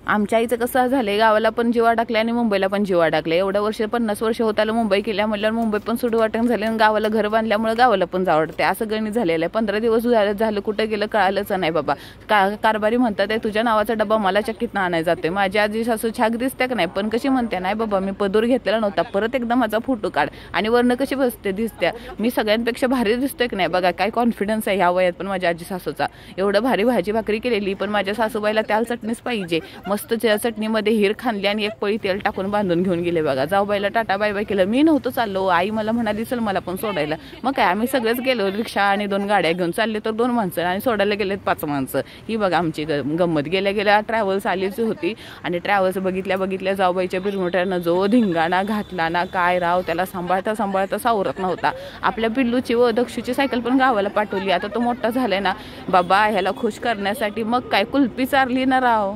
आमच्या आईचं कसं झालंय, गावाला पण जीवा टाकले आणि मुंबईला पण जीवा टाकले. एवढ्या वर्ष 50 वर्ष होत आलं मुंबई केल्या म्हटल्यावर मुंबई पण सुडू वाटण झाले आणि गावाला घर बांधल्यामुळे गावाला पण जावं वाटते. असं गणित झालेलं आहे. 15 दिवस झालं कुठं गेलं कळालंच नाही बाबा. कारभारी म्हणतात तुझ्या नावाचा डबा मला चक्कीत आणायला जाते. माझी आजी सासू छाक दिसते का नाही, पण कशी म्हणते नाही बाबा मी पदूर घेतलेला नव्हता, परत एकदा माझा फोटो काढ आणि वर्ण कशी बसते दिसत्या, मी सगळ्यांपेक्षा भारी दिसतोय की नाही बघा. काय कॉन्फिडन्स आहे ह्या वयात पण माझ्या आजी सासूचा. एवढं भारी भाजी भाकरी केलेली, पण माझ्या सासूबाईला त्याल चटणीच पाहिजे. मस्त चटणीमध्ये हिर खांदली आणि एक पळी तेल टाकून बांधून घेऊन गेले बघा. जाऊबाईला टाटा बाय बाय केलं. मी नव्हतं चाललो, आई मला म्हणाली चल मला पण सोडायला. मग काय आम्ही सगळेच गेलो, रिक्षा आणि 2 गाड्या घेऊन. चालले तर 2 माणसं आणि सोडायला गेलेत 5 माणसं. ही बघा आमची गंमत. गेल्या ट्रॅव्हल्स आलीच होती आणि ट्रॅव्हल्स बघितल्या जाऊबाईच्या बिरमुट्यानं जो धिंगाणा घातला ना काय राव, त्याला सांभाळता सावरत नव्हता. आपल्या पिल्लूची व दक्षूची सायकल पण गावाला पाठवली. आता तो मोठा झालाय ना बाबा, ह्याला खुश करण्यासाठी मग काय कुल्फी चारली ना राव.